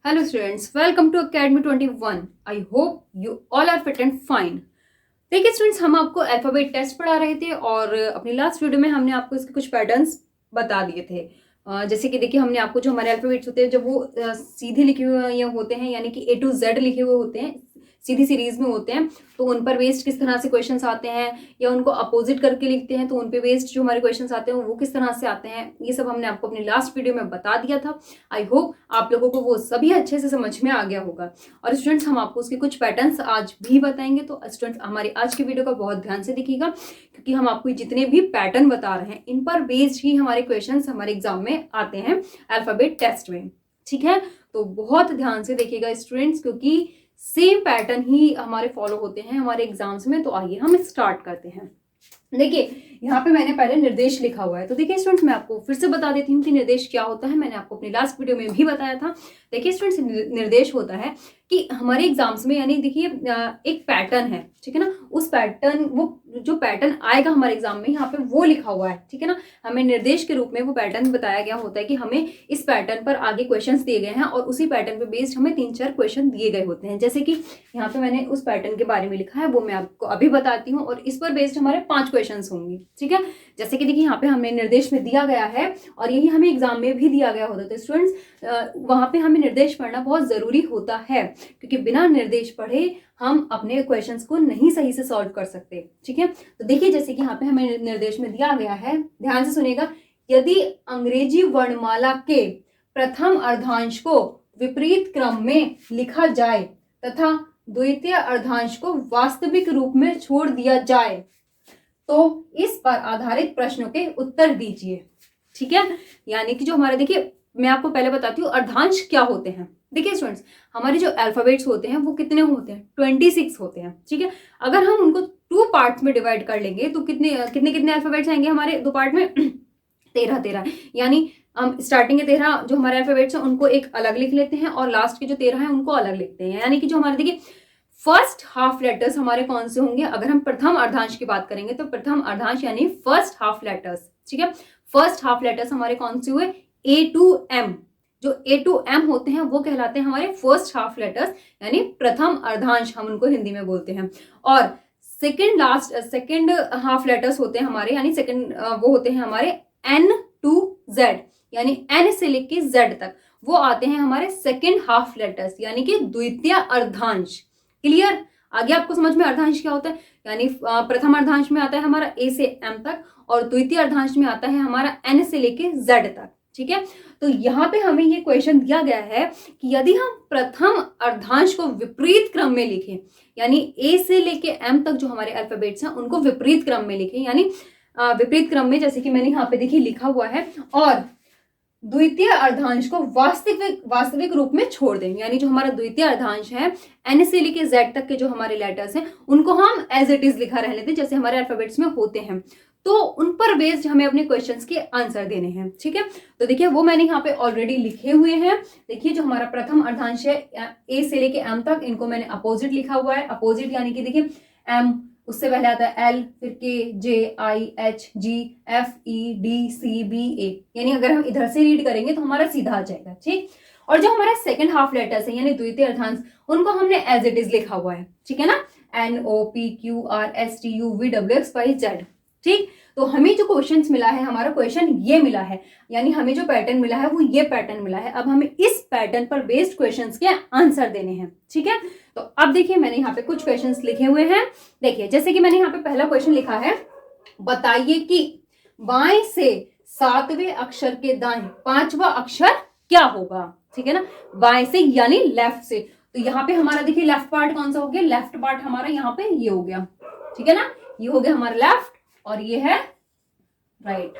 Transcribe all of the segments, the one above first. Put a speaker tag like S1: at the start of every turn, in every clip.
S1: Hello students, welcome to Academy 21. I hope you all are fit and fine. देखिए students, हम आपको alphabet test पढ़ा रहे थे और अपनी लास्ट वीडियो में हमने आपको इसके कुछ पैटर्न्स बता दिए थे। जैसे कि देखिए हमने आपको जो हमारे अल्फाबेट्स होते हैं जब वो सीधे लिखे हुए होते हैं यानी कि A to Z लिखे हुए होते हैं, सीधी सीरीज में होते हैं, तो उन पर बेस्ड किस तरह से क्वेश्चंस आते हैं या उनको अपोजिट करके लिखते हैं तो उन पे बेस्ड जो हमारे क्वेश्चंस आते हैं वो किस तरह से आते हैं, ये सब हमने आपको अपनी लास्ट वीडियो में बता दिया था। आई होप आप लोगों को वो सभी अच्छे से समझ में आ गया होगा। और स्टूडेंट्स, हम आपको उसके कुछ पैटर्न्स आज भी बताएंगे, तो स्टूडेंट्स हमारी आज की वीडियो का बहुत ध्यान से देखिएगा क्योंकि हम आपको जितने भी पैटर्न बता रहे हैं इन पर बेस्ड ही हमारे क्वेश्चंस हमारे एग्जाम में आते हैं अल्फाबेट टेस्ट में। ठीक है, तो बहुत ध्यान से देखिएगा स्टूडेंट्स क्योंकि सेम पैटर्न ही हमारे फॉलो होते हैं हमारे एग्जाम्स में। तो आइए हम स्टार्ट करते हैं। देखिए यहाँ पे मैंने पहले निर्देश लिखा हुआ है, तो देखिए स्टूडेंट्स मैं आपको फिर से बता देती हूँ कि निर्देश क्या होता है। मैंने आपको अपनी लास्ट वीडियो में भी बताया था। देखिए स्टूडेंट्स, निर्देश होता है कि हमारे एग्जाम्स में यानी देखिए एक पैटर्न है, ठीक है ना, उस पैटर्न वो जो पैटर्न आएगा हमारे एग्जाम में यहाँ पे वो लिखा हुआ है, ठीक है ना। हमें निर्देश के रूप में वो पैटर्न बताया गया होता है कि हमें इस पैटर्न पर आगे क्वेश्चंस दिए गए हैं और उसी पैटर्न पे बेस्ड हमें 3-4 क्वेश्चन दिए गए होते हैं। जैसे कि यहाँ पे मैंने उस पैटर्न के बारे में लिखा है, वो मैं आपको अभी बताती हूँ और इस पर बेस्ड हमारे 5 क्वेश्चन होंगे, ठीक है। जैसे कि देखिए यहाँ पे हमें निर्देश में दिया गया है और यही हमें एग्जाम में भी दिया गया होता है। तो स्टूडेंट्स वहां पे हमें निर्देश पढ़ना बहुत जरूरी होता है क्योंकि बिना निर्देश पढ़े हम अपने क्वेश्चंस को नहीं सही से सॉल्व कर सकते, ठीक है। तो देखिए जैसे कि यहाँ पे हमें निर्देश में दिया गया है, ध्यान से सुनिएगा। यदि अंग्रेजी वर्णमाला के प्रथम अर्धांश को विपरीत क्रम में लिखा जाए तथा द्वितीय अर्धांश को वास्तविक रूप में छोड़ दिया जाए तो इस पर आधारित प्रश्नों के उत्तर दीजिए, ठीक है। यानी कि जो हमारे देखिए मैं आपको पहले बताती हूँ अर्धांश क्या होते हैं। देखिए स्टूडेंट्स, हमारे जो अल्फाबेट्स होते हैं वो कितने होते हैं, 26 होते हैं, ठीक है। अगर हम उनको 2 पार्ट्स में डिवाइड कर लेंगे तो कितने कितने कितने अल्फाबेट्स आएंगे हमारे 2 पार्ट में 13 यानी हम स्टार्टिंग के 13 जो हमारे अल्फाबेट्स हैं उनको एक अलग लिख लेते हैं और लास्ट के जो 13 हैं उनको अलग लिखते हैं। यानी कि जो हमारे देखिए फर्स्ट हाफ लेटर्स हमारे कौन से होंगे, अगर हम प्रथम अर्धांश की बात करेंगे तो प्रथम अर्धांश यानी फर्स्ट हाफ लेटर्स, ठीक है। फर्स्ट हाफ लेटर्स हमारे कौन से हुए, A to M। जो A to M होते हैं वो कहलाते हैं हमारे फर्स्ट हाफ लेटर्स यानी प्रथम अर्धांश, हम उनको हिंदी में बोलते हैं। और सेकंड हाफ लेटर्स होते हैं हमारे यानी सेकंड वो होते हैं हमारे N to Z यानी N से लेके Z तक वो आते हैं हमारे सेकंड हाफ लेटर्स यानी कि द्वितीय अर्धांश। क्लियर, आगे आपको समझ में अर्धांश क्या होता है। यानी प्रथम अर्धांश में आता है हमारा A से M तक और द्वितीय अर्धांश में आता है हमारा N से लेके Z तक, ठीक है। तो यहाँ पे हमें ये क्वेश्चन दिया गया है कि यदि हम प्रथम अर्धांश को विपरीत क्रम में लिखें यानी A से लेके M तक जो हमारे अल्फाबेट्स हैं उनको विपरीत क्रम में लिखें, यानी विपरीत क्रम में जैसे कि मैंने यहाँ पे देखिए लिखा हुआ है, और द्वितीय अर्धांश को वास्तविक रूप में छोड़ दें। यानी जो हमारा द्वितीय अर्धांश है N से लेके Z तक के जो हमारे लेटर्स हैं उनको हम एज इट इज लिखा रहने दें जैसे हमारे अल्फाबेट्स में होते हैं, तो उन पर बेस्ड हमें अपने क्वेश्चंस के आंसर देने हैं, ठीक है। तो देखिए वो मैंने यहाँ पे ऑलरेडी लिखे हुए हैं। देखिए जो हमारा प्रथम अर्धांश है A से लेके M तक, इनको मैंने अपोजिट लिखा हुआ है। अपोजिट यानी कि देखिए M उससे पहले आता है L, फिर K, J, I, H, G, F, E, D, C, B, A। यानी अगर हम इधर से रीड करेंगे तो हमारा सीधा आ जाएगा, ठीक। और जो हमारा सेकंड हाफ लेटर्स है यानी द्वितीय अर्धांश उनको हमने एज इट इज लिखा हुआ है, ठीक है ना, N, O, P, Q, R, S, T, U, V, W, X, Y, Z, ठीक। तो हमें जो क्वेश्चन मिला है, हमारा क्वेश्चन ये मिला है, यानी हमें जो पैटर्न मिला है वो ये पैटर्न मिला है। अब हमें इस पैटर्न पर बेस्ड क्वेश्चंस के आंसर देने हैं, ठीक है। तो अब देखिए मैंने यहाँ पे कुछ क्वेश्चंस लिखे हुए हैं। देखिए जैसे कि मैंने यहाँ पे पहला क्वेश्चन लिखा है, बताइए कि बाएं से 7वें अक्षर के दाएं 5वां अक्षर क्या होगा, ठीक है ना। बाएं से यानी लेफ्ट से, तो यहाँ पे हमारा देखिए लेफ्ट पार्ट कौन सा हो गया, लेफ्ट पार्ट हमारा यहाँ पे ये हो गया, ठीक है ना, ये हो गया हमारा लेफ्ट और ये है राइट,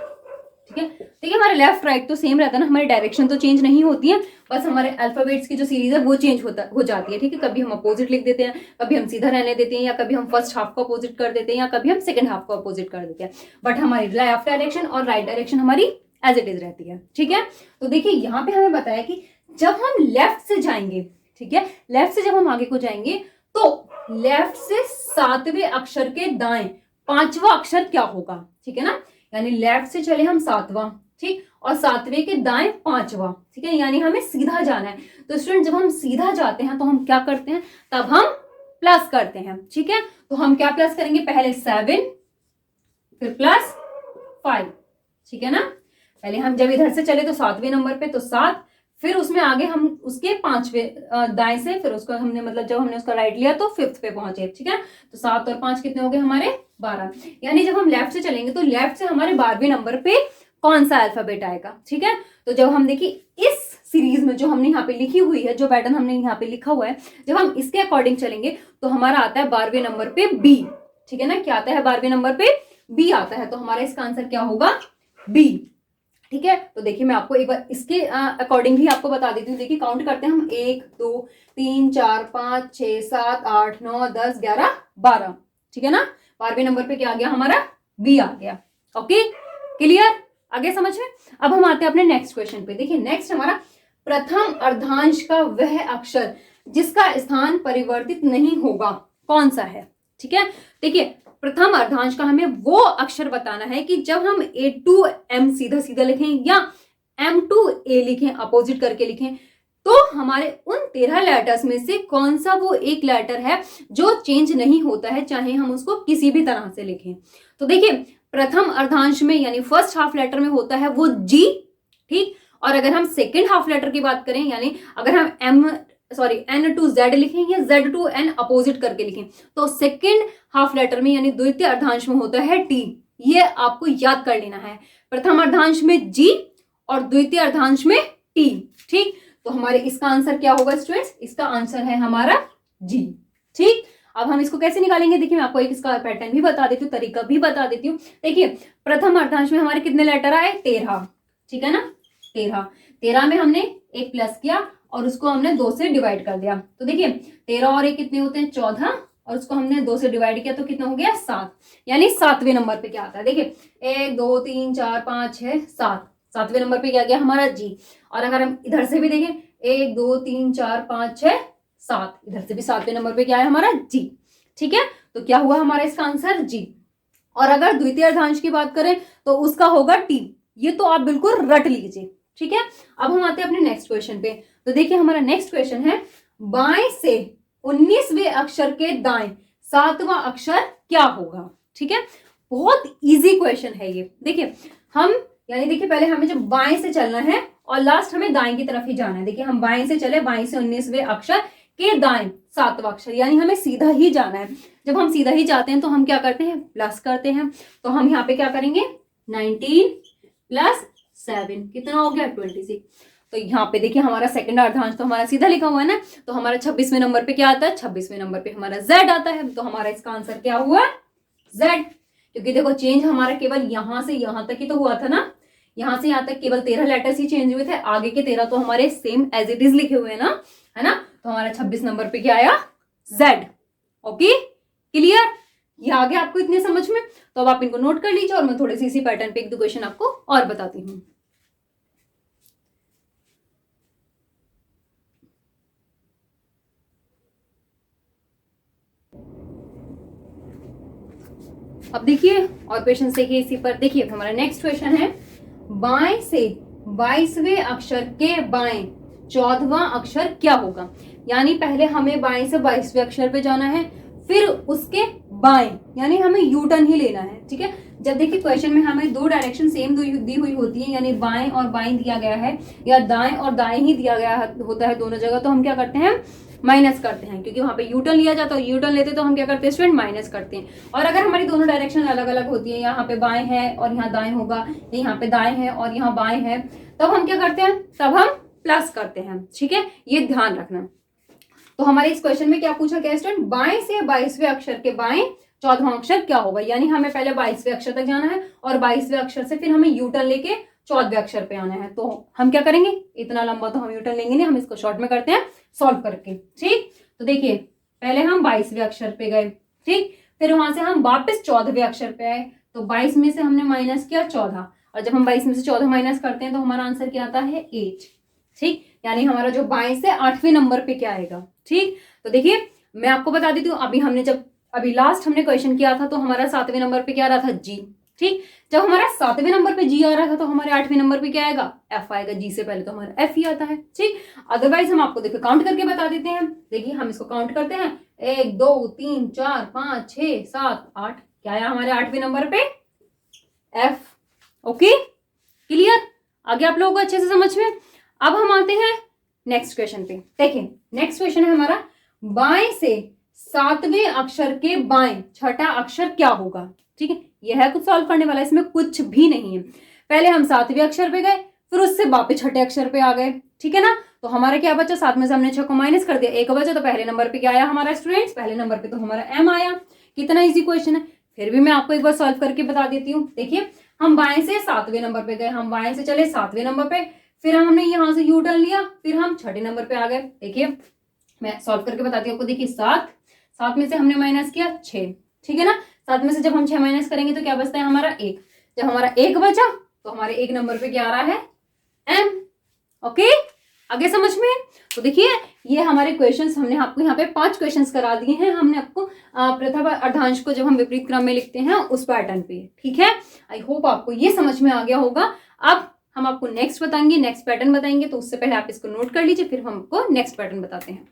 S1: ठीक है। देखिए हमारे लेफ्ट राइट तो सेम रहता है ना, हमारी डायरेक्शन तो चेंज नहीं होती है, बस हमारे अल्फाबेट्स की जो सीरीज है वो चेंज हो जाती है, ठीक है। कभी हम अपोजिट लिख देते हैं, कभी हम सीधा रहने देते हैं, या कभी हम फर्स्ट हाफ को अपोजिट कर देते हैं, या कभी हम सेकंड हाफ को अपोजिट कर देते हैं, बट हमारी लेफ्ट डायरेक्शन और राइट डायरेक्शन हमारी एज इट इज रहती है, ठीक है। तो देखिए यहाँ पे हमें बताया कि जब हम लेफ्ट से जाएंगे, ठीक है, लेफ्ट से जब हम आगे को जाएंगे तो लेफ्ट से 7वें अक्षर के दाएं 5वां अक्षर क्या होगा, ठीक है ना। यानी लेफ्ट से चले हम 7वां, ठीक, और सातवें के दाएं पांचवा, ठीक है, यानी हमें सीधा जाना है। तो स्टूडेंट जब हम सीधा जाते हैं तो हम क्या करते हैं, तब हम प्लस करते हैं, ठीक है। तो हम क्या प्लस करेंगे, पहले 7 फिर प्लस 5, ठीक है ना। पहले हम जब इधर से चले तो सातवें नंबर पे तो 7, फिर उसमें आगे हम उसके पांचवें दाएं से, फिर उसको हमने मतलब जब हमने उसका राइट लिया तो 5th पे पहुंचे, ठीक है। तो 7 और 5 कितने हो गए हमारे 12, यानी जब हम लेफ्ट से चलेंगे तो लेफ्ट से हमारे 12वें नंबर पे कौन सा अल्फाबेट आएगा, ठीक है। तो जब हम देखिए इस सीरीज में जो हमने यहाँ पे लिखी हुई है, जो पैटर्न हमने यहाँ पे लिखा हुआ है, जब हम इसके अकॉर्डिंग चलेंगे तो हमारा आता है 12वें नंबर पे बी, ठीक है ना। क्या आता है 12वें नंबर पे बी आता है, तो हमारा इसका आंसर क्या होगा, बी, ठीक है। तो देखिए मैं आपको एक बार इसके अकॉर्डिंग भी आपको बता देती हूँ। देखिए काउंट करते हैं हम, 1 2 3 4 5 6 7 8 9 10 11 12, ठीक है ना। 12वें नंबर पे क्या आ गया हमारा, बी आ गया। ओके, क्लियर, आगे समझ में। अब हम आते हैं अपने नेक्स्ट क्वेश्चन पे। देखिए नेक्स्ट हमारा, प्रथम अर्धांश का वह अक्षर जिसका स्थान परिवर्तित नहीं होगा कौन सा है, ठीक है। देखिए प्रथम अर्धांश का हमें वो अक्षर बताना है कि जब हम A to M सीधा सीधा लिखें या M to A लिखें, अपोजिट करके लिखें, तो हमारे उन 13 लेटर्स में से कौन सा वो एक लेटर है जो चेंज नहीं होता है, चाहे हम उसको किसी भी तरह से लिखें। तो देखिए प्रथम अर्धांश में यानी फर्स्ट हाफ लेटर में होता है वो G, ठीक। और अगर हम सेकेंड हाफ लेटर की बात करें, यानी अगर हम N to Z लिखें या Z to N अपोजिट करके लिखें, तो सेकेंड हाफ लेटर में यानी द्वितीय अर्धांश में होता है T। ये आपको याद कर लेना है, प्रथम अर्धांश में G और द्वितीय अर्धांश में T, ठीक। तो हमारे इसका आंसर क्या होगा स्टूडेंट्स, इसका आंसर है हमारा G, ठीक। अब हम इसको कैसे निकालेंगे, देखिए मैं आपको एक इसका पैटर्न भी बता देती हूँ, तरीका भी बता देती हूँ। देखिए प्रथम अर्धांश में हमारे कितने लेटर आए, 13, ठीक है ना। 13 में हमने एक प्लस किया और उसको हमने 2 से डिवाइड कर दिया। तो देखिए 13 और 1 कितने होते हैं, 14, और उसको हमने 2 से डिवाइड किया तो कितना हो गया, 7, यानी 7वें नंबर पे क्या आता है, देखिए 1 2 3 4 5 6 7, 7वें नंबर पे क्या गया हमारा G। और अगर हम इधर से भी देखें 1 2 3 4 5 6 7, इधर से भी 7वें नंबर पे क्या है हमारा G, ठीक है। तो क्या हुआ हमारा इसका आंसर G। और अगर द्वितीय अर्धांश की बात करें तो उसका होगा T, ये तो आप बिल्कुल रट लीजिए, ठीक है। अब हम आते हैं अपने नेक्स्ट क्वेश्चन पे। तो देखिए हमारा नेक्स्ट क्वेश्चन है, बाएं से 19वें अक्षर के दाएं 7वां अक्षर क्या होगा, ठीक है। बहुत इजी क्वेश्चन है ये। देखिए हम यानी देखिए पहले हमें जब बाएं से चलना है और लास्ट हमें दाएं की तरफ ही जाना है। देखिए हम बाएं से चले, बाएं से 19वें अक्षर के दाएं 7वां अक्षर, यानी हमें सीधा ही जाना है। जब हम सीधा ही जाते हैं तो हम क्या करते हैं, प्लस करते हैं। तो हम यहाँ पे क्या करेंगे, 19 प्लस 7 कितना हो गया, 26। तो यहाँ पे देखिए हमारा सेकंड अर्धांश तो हमारा सीधा लिखा हुआ है ना, तो हमारा 26वें नंबर पे क्या आता है, 26वें नंबर पे हमारा Z आता है। तो हमारा इसका आंसर क्या हुआ, Z। क्योंकि देखो चेंज हमारा केवल यहां से यहां तक ही तो हुआ था ना, यहां से यहां तक केवल 13 लेटर्स ही चेंज हुए थे, आगे के 13 तो हमारे सेम एज इट इज लिखे हुए हैं ना, है ना। तो हमारा 26 नंबर पे क्या आया, Z। ओके, क्लियर, ये आ गया आपको इतने समझ में। तो अब आप इनको नोट कर लीजिए और मैं थोड़े से इसी पैटर्न पे एक दो क्वेश्चन आपको और बताती हूँ। अब देखिए और क्वेश्चन देखिए इसी पर। देखिए हमारा नेक्स्ट क्वेश्चन है, बाएं से 22वें अक्षर के बाएं 14वां अक्षर क्या होगा। यानी पहले हमें बाएं से 22वें अक्षर पे जाना है, फिर उसके बाएं यानी हमें यू टर्न ही लेना है, ठीक है। जब देखिए क्वेश्चन में हमें 2 डायरेक्शन सेम दी हुई होती है, यानी बाएं और बाएं दिया गया है या दाएं और दाएं ही दिया गया होता है दोनों जगह, तो हम क्या करते हैं, माइनस करते हैं। क्योंकि वहां पे यू टर्न लिया जाता है, यू टर्न लेते तो हम क्या करते हैं स्टूडेंट, माइनस करते हैं। और अगर हमारी दोनों डायरेक्शन अलग अलग होती है, यहाँ पे बाएं है और यहाँ दाएं होगा, यहाँ पे दाएं है और यहाँ बाएं है, तब हम क्या करते हैं, तब हम प्लस करते हैं, ठीक है, ये ध्यान रखना। तो हमारे इस क्वेश्चन में क्या पूछा गया स्टूडेंट, बाएं से 22वें अक्षर के बाएं 14वां अक्षर क्या होगा। यानी हमें पहले 22वें अक्षर तक जाना है और 22वें अक्षर से फिर हमें यू टर्न लेके 14वें अक्षर पे आना है। तो हम क्या करेंगे, इतना लंबा तो हम यू टर्न लेंगे नहीं, हम इसको शॉर्ट में करते हैं सॉल्व करके, ठीक। तो देखिए पहले हम 22वें अक्षर पे गए, ठीक, फिर वहां से हम वापस 14वें अक्षर पे आए, तो 22 में से हमने माइनस किया 14, और जब हम 22 में से 14 माइनस करते हैं तो हमारा आंसर क्या आता है, 8, ठीक। यानी हमारा जो बाएं से 8वें नंबर पे क्या आएगा, ठीक। तो देखिए मैं आपको बता देती हूँ, अभी लास्ट हमने क्वेश्चन किया था तो हमारा 7वें नंबर पे क्या रहा था, G, ठीक। जब हमारा 7वें नंबर पे जी आ रहा था तो हमारे 8वें नंबर पे क्या आएगा, एफ आएगा। जी से पहले तो हमारा एफ ही आता है, ठीक। अदरवाइज हम आपको देखो काउंट करके बता देते हैं। देखिए हम इसको काउंट करते हैं, 1 2 3 4 5 6 7 8, क्या आया हमारे 8वें नंबर पे, एफ। ओके, क्लियर, आगे आप लोगों को अच्छे से समझ में। अब हम आते हैं नेक्स्ट क्वेश्चन पे। देखिए नेक्स्ट क्वेश्चन है हमारा, बाएं से 7वें अक्षर के बाएं छठा अक्षर क्या होगा, ठीक है। यह है कुछ सॉल्व करने वाला, इसमें कुछ भी नहीं है। पहले हम 7वें अक्षर पे गए, फिर उससे वापस छठे अक्षर पे आ गए, ठीक है ना। तो हमारा क्या बचा, 7 में से हमने 6 को माइनस कर दिया, 1 बचा। तो पहले नंबर पे क्या आया हमारा स्टूडेंट्स, पहले नंबर पे तो हमारा एम आया। कितना इजी क्वेश्चन है, फिर भी मैं आपको एक बार सॉल्व करके बता देती हूँ। देखिए हम बाएं से 7वें नंबर पे गए, हम बाएं से चले 7वें नंबर पे, फिर हमने यहां से यू टर्न लिया, फिर हम छठे नंबर पे आ गए। देखिए मैं सॉल्व करके बताती हूँ आपको। देखिए 7 में से हमने माइनस किया 6, ठीक है ना। 7 में से जब हम 6 माइनस करेंगे तो क्या बचता है हमारा 1। जब हमारा 1 बचा तो हमारे 1 नंबर पे क्या आ रहा है, एम। ओके, आगे समझ में। तो देखिए ये हमारे क्वेश्चंस, हमने आपको यहाँ पे 5 क्वेश्चंस करा दिए हैं। हमने आपको प्रथम अर्धांश को जब हम विपरीत क्रम में लिखते हैं उस पैटर्न पे, ठीक है। आई होप आपको ये समझ में आ गया होगा। अब हम आपको नेक्स्ट बताएंगे, नेक्स्ट पैटर्न बताएंगे, तो उससे पहले आप इसको नोट कर लीजिए, फिर हम आपको नेक्स्ट पैटर्न बताते हैं।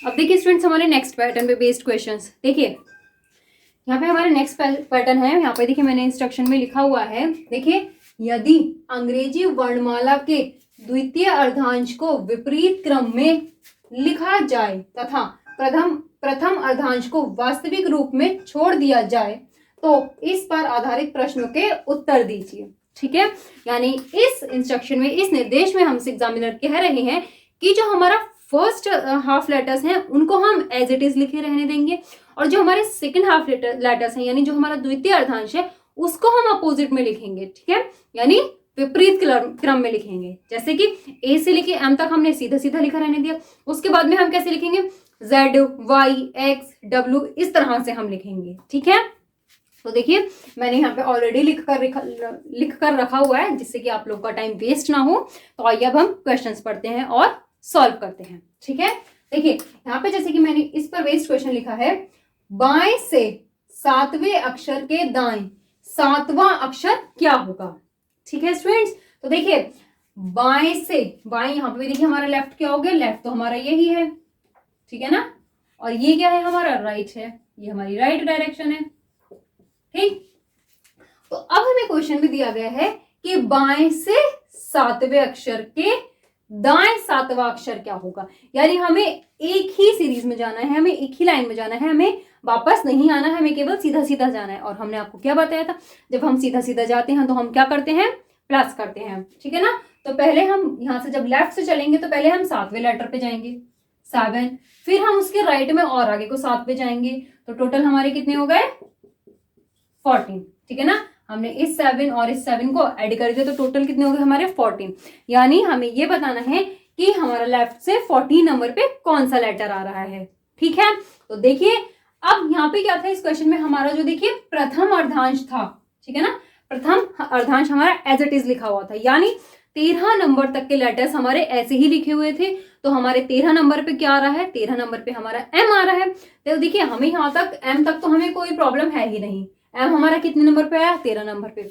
S1: अब देखिए स्टूडेंट्स हमारे नेक्स्ट पैटर्न पे बेस्ड क्वेश्चंस। देखिए यहाँ पे हमारा नेक्स्ट पैटर्न है, यहाँ पे देखिए मैंने इंस्ट्रक्शन में लिखा हुआ है। देखिए यदि अंग्रेजी वर्णमाला के द्वितीय अर्धांश को विपरीत क्रम में लिखा जाए तथा प्रथम अर्धांश को वास्तविक रूप में छोड़ दिया जाए तो इस पर आधारित प्रश्नों के उत्तर दीजिए, ठीक है। यानी इस इंस्ट्रक्शन में, इस निर्देश में हमसे एग्जामिनर कह रहे हैं कि जो हमारा फर्स्ट हाफ लेटर्स हैं उनको हम एज इट इज लिखे रहने देंगे, और जो हमारे सेकंड हाफ लेटर्स हैं यानी जो हमारा द्वितीय अर्धांश है उसको हम अपोजिट में लिखेंगे, ठीक है। यानी विपरीत क्रम में लिखेंगे। जैसे कि ए से लेके एम तक हमने सीधा सीधा लिखा रहने दिया, उसके बाद में हम कैसे लिखेंगे, जेड वाई एक्स डब्ल्यू, इस तरह से हम लिखेंगे, ठीक है। तो देखिए मैंने यहाँ पे ऑलरेडी लिख कर रखा हुआ है जिससे कि आप लोग का टाइम वेस्ट ना हो। तो आइए अब हम क्वेश्चंस पढ़ते हैं और सॉल्व करते हैं, ठीक है। देखिए यहाँ पे जैसे कि मैंने इस पर बेस्ड क्वेश्चन लिखा है, बाएं से 7वें अक्षर के दाएं 7वां अक्षर क्या होगा, ठीक है स्टूडेंट्स। तो देखिए बाएं से, बाएं यहाँ पे देखिए हमारा लेफ्ट क्या हो गया, लेफ्ट तो हमारा यही है, ठीक है ना। और ये क्या है हमारा, राइट है, ये हमारी राइट डायरेक्शन है, ठीक। तो अब हमें क्वेश्चन में दिया गया है कि बाएं से 7वें अक्षर के दाएं 7वां अक्षर क्या होगा। यानी हमें एक ही सीरीज में जाना है, हमें एक ही लाइन में जाना है, हमें वापस नहीं आना है, हमें केवल सीधा सीधा जाना है। और हमने आपको क्या बताया था, जब हम सीधा सीधा जाते हैं तो हम क्या करते हैं, प्लस करते हैं, ठीक है ना। तो पहले हम यहां से जब लेफ्ट से चलेंगे तो पहले हम 7वें लेटर पे जाएंगे 7, फिर हम उसके राइट में और आगे को 7 पे जाएंगे, तो टोटल हमारे कितने हो गए 14, ठीक है ना। हमने इस 7 और इस 7 को ऐड कर दिया तो टोटल कितने हो गए हमारे 14। यानी हमें ये बताना है कि हमारा लेफ्ट से 14 नंबर पे कौन सा लेटर आ रहा है, ठीक है। तो देखिए अब यहाँ पे क्या था इस क्वेश्चन में, हमारा जो देखिए प्रथम अर्धांश था, ठीक है ना, प्रथम अर्धांश हमारा एज इट इज लिखा हुआ था। यानी 13 नंबर तक के लेटर्स हमारे ऐसे ही लिखे हुए थे। तो हमारे 13 नंबर पे क्या आ रहा है, 13 नंबर पे हमारा एम आ रहा है। तो देखिए हमें यहाँ तक एम तक तो हमें कोई प्रॉब्लम है ही नहीं। एम हमारा कितने नंबर पे आया, 13 नंबर पे।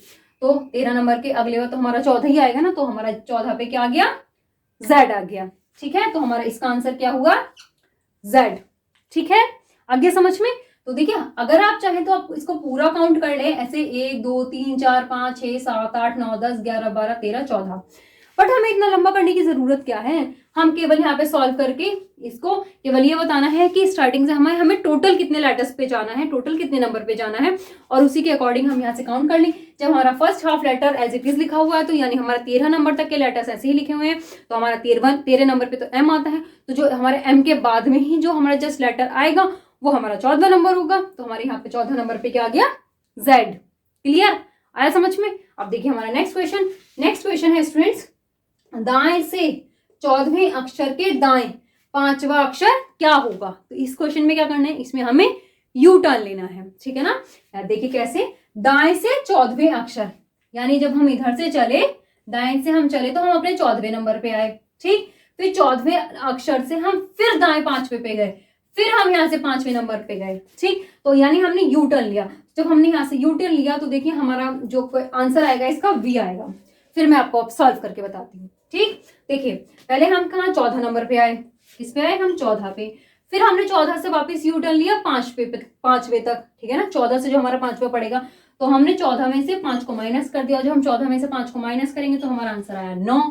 S1: तो 13 नंबर के अगले बार तो हमारा 14 ही आएगा ना, तो हमारा 14 पे क्या आ गया, जेड आ गया, ठीक है। तो हमारा इसका आंसर क्या हुआ, जेड, ठीक है। आगे समझ में। तो देखिए अगर आप चाहें तो आप इसको पूरा काउंट कर ले ऐसे 1 2 3 4 5 6 7 8 9 10 11 12 13 14, बट हमें इतना लंबा करने की जरूरत क्या है। हम केवल यहाँ पे सॉल्व करके इसको केवल ये बताना है कि स्टार्टिंग से हमें टोटल कितने लेटर्स पे जाना है, टोटल कितने नंबर पे जाना है, और उसी के अकॉर्डिंग हम यहाँ से काउंट कर लें। जब हमारा first half letter as it is लिखा हुआ है तो यानी हमारा 13 नंबर तक के लेटर्स ऐसे ही लिखे हुए हैं, तो हमारा 13 नंबर पे तो एम आता है। तो जो हमारे एम के बाद में ही जो हमारा जस्ट लेटर आएगा वो हमारा 14 नंबर होगा। तो हमारे यहाँ पे 14 नंबर पे क्या आ गया, जेड। क्लियर, आया समझ में। अब देखिए हमारा नेक्स्ट क्वेश्चन है स्टूडेंट्स, दाएं से 14वें अक्षर के दाएं 5वां अक्षर क्या होगा। तो इस क्वेश्चन में क्या करना है, इसमें हमें यू टर्न लेना है, ठीक है ना। देखिए कैसे, दाएं से 14वें अक्षर, यानी जब हम इधर से चले, दाएं से हम चले तो हम अपने 14वें नंबर पे आए, ठीक। फिर 14वें अक्षर से हम फिर दाएं 5वें पे गए, फिर हम यहाँ से 5वें नंबर पे गए। ठीक, तो यानी हमने यू टर्न लिया। जब हमने यहाँ से यू टर्न लिया तो देखिए हमारा जो आंसर आएगा इसका वी आएगा। फिर मैं आपको सॉल्व करके बताती हूँ। ठीक, देखिए पहले हम कहाँ 14 नंबर पे आए, किस पे आए हम 14 पे। फिर हमने 14 से वापस यू टर्न लिया 5वें तक, ठीक है ना। 14 से जो हमारा 5वां पड़ेगा तो हमने 14 में से 5 को माइनस कर दिया। जब हम 14 में से 5 को माइनस करेंगे तो हमारा आंसर आया 9।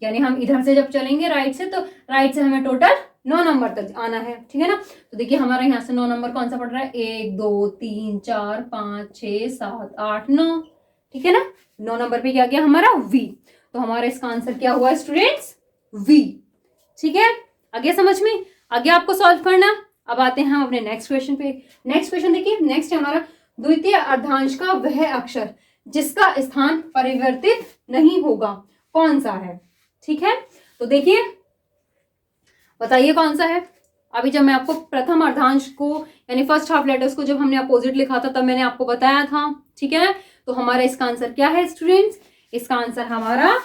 S1: यानी हम इधर से जब चलेंगे राइट से तो राइट से हमें टोटल 9 नंबर तक आना है, ठीक है ना। तो देखिए हमारा यहाँ से 9 नंबर कौन सा पड़ रहा है, 1 2 3 4 5 6 7 8 9, ठीक है ना। 9 नंबर पे क्या गया हमारा वी। तो हमारा इसका आंसर क्या हुआ स्टूडेंट्स, वी। ठीक है, आगे समझ में, आगे आपको सॉल्व करना। अब आते हैं हम अपने नेक्स्ट क्वेश्चन पे। नेक्स्ट क्वेश्चन देखिए, नेक्स्ट है हमारा द्वितीय अर्धांश का वह अक्षर जिसका स्थान परिवर्तित नहीं होगा कौन सा है। ठीक है, तो देखिए बताइए कौन सा है। अभी जब मैं आपको प्रथम अर्धांश को यानी फर्स्ट हाफ लेटर्स को जब हमने अपोजिट लिखा था तब मैंने आपको बताया था, ठीक है। तो हमारा इसका आंसर क्या है स्टूडेंट्स, इसका आंसर हमारा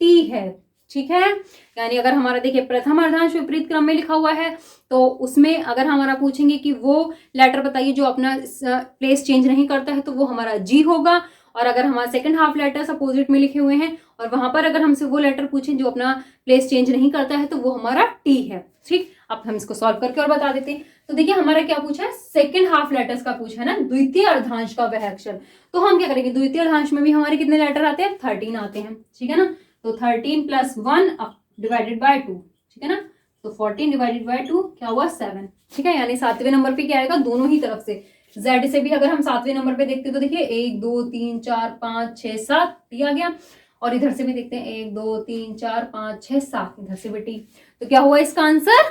S1: टी है, ठीक है। यानी अगर हमारा देखिए प्रथम अर्धांश विपरीत क्रम में लिखा हुआ है तो उसमें अगर हमारा पूछेंगे कि वो लेटर बताइए जो अपना प्लेस चेंज नहीं करता है तो वो हमारा जी होगा। और अगर हमारा सेकंड हाफ लेटर्स अपोजिट में लिखे हुए हैं और वहां पर अगर हमसे वो लेटर पूछें जो अपना प्लेस चेंज नहीं करता है तो वो हमारा टी है। ठीक, अब हम इसको सॉल्व करके और बता देते हैं। तो देखिए हमारा क्या पूछा है, सेकंड हाफ लेटर्स का पूछा है ना, द्वितीय अर्धांश का वह अक्षर। तो हम क्या करेंगे, द्वितीय अर्धांश में भी हमारे कितने लेटर आते हैं, 13 आते हैं, ठीक है ना। तो 13 + 1 डिवाइडेड बाय 2, ठीक है ना। तो 14 डिवाइडेड बाय 2 क्या हुआ 7, ठीक है। यानी 7वें नंबर पे क्या आएगा, दोनों ही तरफ से जेड से भी अगर हम 7वें नंबर पे देखते तो देखिए 1 2 3 4 5 6 7 टी आ गया। और इधर से भी देखते हैं 1 2 3 4 5 6 7, इधर से भी टी। तो क्या हुआ इसका आंसर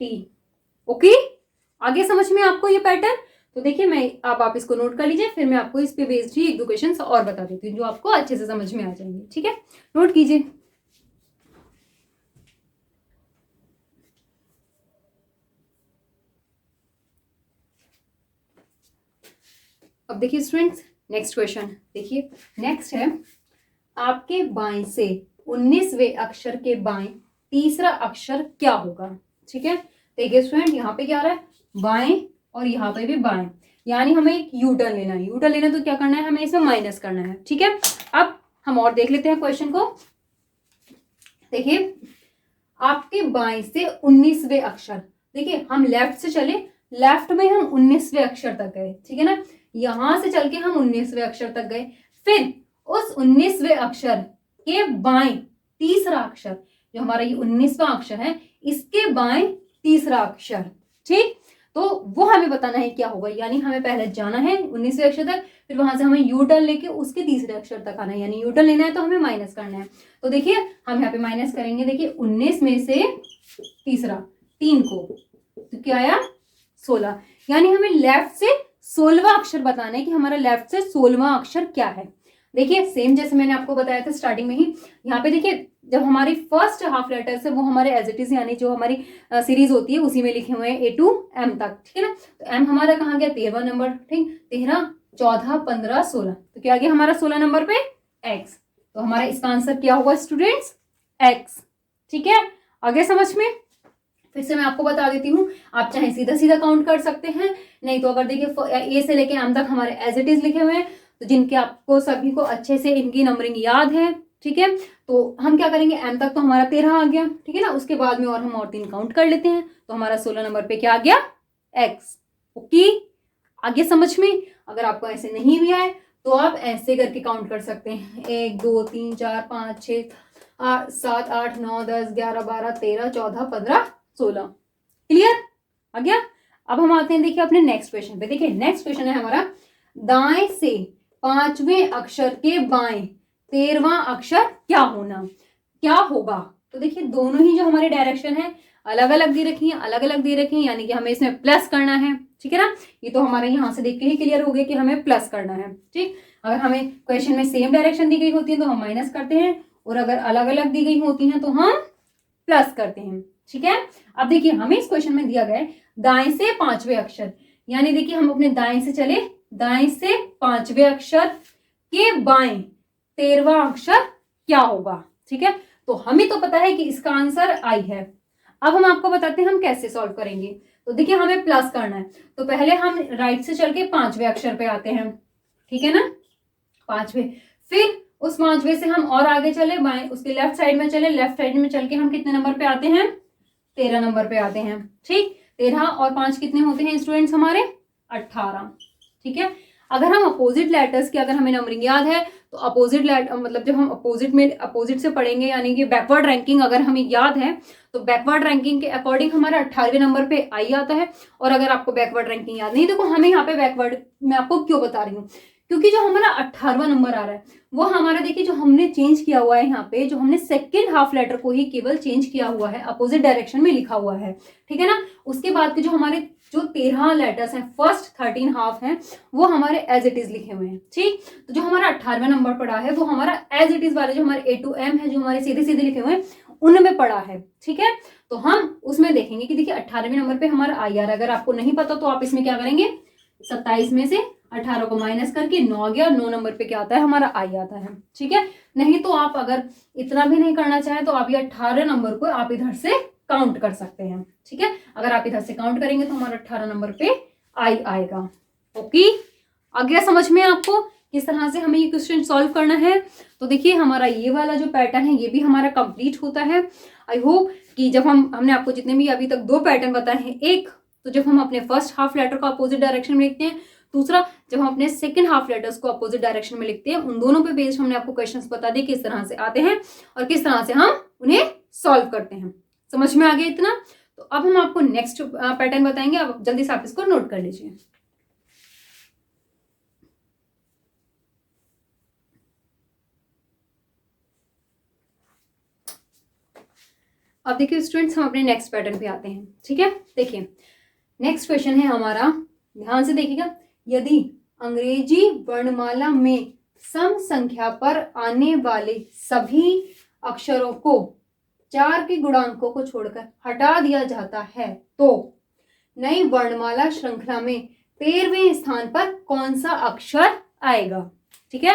S1: टी। ओके, आगे समझ में आपको ये पैटर्न। तो देखिए मैं अब आप इसको नोट कर लीजिए, फिर मैं आपको इस पे बेस्ड ही 1-2 क्वेश्चन और बता देती हूँ जो आपको अच्छे से समझ में आ जाएंगे, ठीक है। नोट कीजिए। अब देखिए स्टूडेंट्स नेक्स्ट क्वेश्चन देखिए, नेक्स्ट है आपके बाएं से 19वें अक्षर के बाएं तीसरा अक्षर क्या होगा। ठीक है, देखिए स्टूडेंट यहाँ पे क्या आ रहा है, बाएं और यहाँ पे भी बाएं, यानी हमें एक यू टर्न लेना है। यू टर्न लेना तो क्या करना है, हमें इसमें माइनस करना है, ठीक है। अब हम और देख लेते हैं क्वेश्चन को। देखिए आपके बाएं से 19वें अक्षर, देखिए हम लेफ्ट से चले, लेफ्ट में हम 19वें अक्षर तक गए, ठीक है ना। यहां से चल के हम 19वें अक्षर तक गए, फिर उस 19वें अक्षर के बाएं तीसरा अक्षर, जो हमारा ये 19वां अक्षर है इसके बाएं तीसरा अक्षर, ठीक। तो वो हमें बताना है क्या होगा, यानी हमें पहले जाना है 19वें अक्षर तक, फिर वहां से हमें यू टर्न लेके उसके तीसरे अक्षर तक आना है, यानी यू टर्न लेना है तो हमें माइनस करना है। तो देखिए हम यहाँ पे माइनस करेंगे, देखिए 19 में से तीसरा 3 को तो क्या आया 16, यानी हमें लेफ्ट से 16वां अक्षर बताना है कि हमारा लेफ्ट से 16वां अक्षर क्या है। देखिए सेम जैसे मैंने आपको बताया था स्टार्टिंग में ही, यहाँ पे देखिए जब हमारी फर्स्ट हाफ लेटर्स है वो हमारे एज इट इज यानी जो हमारी सीरीज होती है उसी में लिखे हुए हैं A to M तक, ठीक है ना। तो M हमारा कहाँ गया 13वां नंबर, ठीक, 13 14 15 16, तो क्या गया हमारा 16 नंबर पे X। तो हमारा इसका आंसर क्या होगा स्टूडेंट्स X, ठीक है। आगे समझ में, फिर से मैं आपको बता देती हूँ, आप चाहे सीधा सीधा काउंट कर सकते हैं, नहीं तो अगर देखिए A से लेके M तक हमारे एज इट इज लिखे हुए हैं, तो जिनके आपको सभी को अच्छे से इनकी नंबरिंग याद है, ठीक है, तो हम क्या करेंगे M तक तो हमारा 13 आ गया, ठीक है ना। उसके बाद में और हम और 3 काउंट कर लेते हैं तो हमारा 16 नंबर पे क्या आ गया X। ओके, आगे समझ में। अगर आपको ऐसे नहीं भी आए तो आप ऐसे करके काउंट कर सकते हैं, 1 2 3 4 5 6 7 8 9 10 11 12 13 14 15 16। क्लियर, आ गया। अब हम आते हैं देखिए अपने नेक्स्ट क्वेश्चन पे। देखिए नेक्स्ट क्वेश्चन है हमारा, दाएं से 5वें अक्षर के बाएं 13वां अक्षर क्या होना, क्या होगा। तो देखिए दोनों ही जो हमारे डायरेक्शन है अलग अलग दे रखी है, अलग अलग दे रखी है, यानी कि हमें इसमें प्लस करना है, ठीक है ना। ये तो हमारे यहाँ से देख के ही क्लियर हो गया कि हमें प्लस करना है, ठीक। अगर हमें क्वेश्चन में सेम डायरेक्शन दी गई होती है तो हम माइनस करते हैं, और अगर अलग अलग दी गई होती हैं तो हम प्लस करते हैं, ठीक है। अब देखिए हमें इस क्वेश्चन में दिया गया है दाएं से 5वें अक्षर, यानी देखिए हम अपने दाएं से चले, दाएं से 5वें अक्षर के बाएं 13वां अक्षर क्या होगा, ठीक है। तो हमें तो पता है कि इसका आंसर आई है। अब हम आपको बताते हैं हम कैसे सॉल्व करेंगे। तो देखिए हमें प्लस करना है, तो पहले हम राइट से चल के 5वें अक्षर पे आते हैं, ठीक है ना, 5वें। फिर उस 5वें से हम और आगे चले, बाएं उसके लेफ्ट साइड में चले, लेफ्ट साइड में चल के हम कितने नंबर पे आते हैं, 13 नंबर पे आते हैं। ठीक, 13 और 5 कितने होते हैं स्टूडेंट्स हमारे, 18। ठीक है, अगर हम अपोजिट लेटर्स की अगर हमें नंबरिंग याद है तो अपोजिट लेटर मतलब जब हम अपोजिट में अपोजिट से पढ़ेंगे, यानी कि बैकवर्ड रैंकिंग अगर हमें याद है तो बैकवर्ड रैंकिंग के अकॉर्डिंग हमारा 18वें नंबर पे आई आता है। और अगर आपको बैकवर्ड रैंकिंग याद नहीं, देखो हमें यहाँ पे बैकवर्ड मैं आपको क्यों बता रही हूँ, क्योंकि जो हमारा 18वां नंबर आ रहा है वो हमारा, देखिए जो हमने चेंज किया हुआ है यहाँ पे, जो हमने सेकेंड हाफ लेटर को ही केवल चेंज किया हुआ है, अपोजिट डायरेक्शन में लिखा हुआ है, ठीक है ना। उसके बाद के जो हमारे जो 13 लेटर्स हैं, फर्स्ट 13 हाफ हैं, वो हमारे एज इट इज लिखे हुए हैं। ठीक, तो जो हमारा 18वां नंबर पड़ा है वो हमारा एज इट इज वाले जो हमारे A to M है, जो हमारे सीधे सीधे लिखे हुए हैं, उनमें पड़ा है। ठीक है, तो हम उसमें देखेंगे कि देखिए 18वें नंबर पे हमारा आई आ रहा है। अगर आपको नहीं पता तो आप इसमें क्या करेंगे, 27 में से 18 को माइनस करके 9 आ गया, 9 नंबर पे क्या आता है हमारा आई आता है। ठीक है, नहीं तो आप अगर इतना भी नहीं करना चाहें तो आप ये 18 नंबर को आप इधर से काउंट कर सकते हैं। ठीक है, अगर आप इधर से काउंट करेंगे तो हमारा 18 नंबर पे आई आएगा। ओके, आ गया समझ में आपको किस तरह से हमें ये क्वेश्चन सॉल्व करना है। तो देखिए हमारा ये वाला जो पैटर्न है ये भी हमारा कंप्लीट होता है। आई होप कि जब हमने आपको जितने भी अभी तक 2 पैटर्न बताए हैं, एक तो जब हम अपने फर्स्ट हाफ लेटर को अपोजिट डायरेक्शन में लिखते हैं, दूसरा जब हम अपने सेकंड हाफ लेटर्स को अपोजिट डायरेक्शन में लिखते हैं, उन दोनों पे बेस्ड हमने आपको क्वेश्चंस बता दिए किस तरह से आते हैं और किस तरह से हम उन्हें सॉल्व करते हैं। समझ में आ गया इतना? तो अब हम आपको नेक्स्ट पैटर्न बताएंगे। अब जल्दी से आप इसको नोट कर लीजिए। अब देखिए स्टूडेंट्स, हम अपने नेक्स्ट पैटर्न पे आते हैं। ठीक है, देखिए नेक्स्ट क्वेश्चन है हमारा, ध्यान से देखिएगा। यदि अंग्रेजी वर्णमाला में सम संख्या पर आने वाले सभी अक्षरों को 4 के गुणांकों को छोड़कर हटा दिया जाता है तो नई वर्णमाला श्रृंखला में 13वें स्थान पर कौन सा अक्षर आएगा। ठीक है,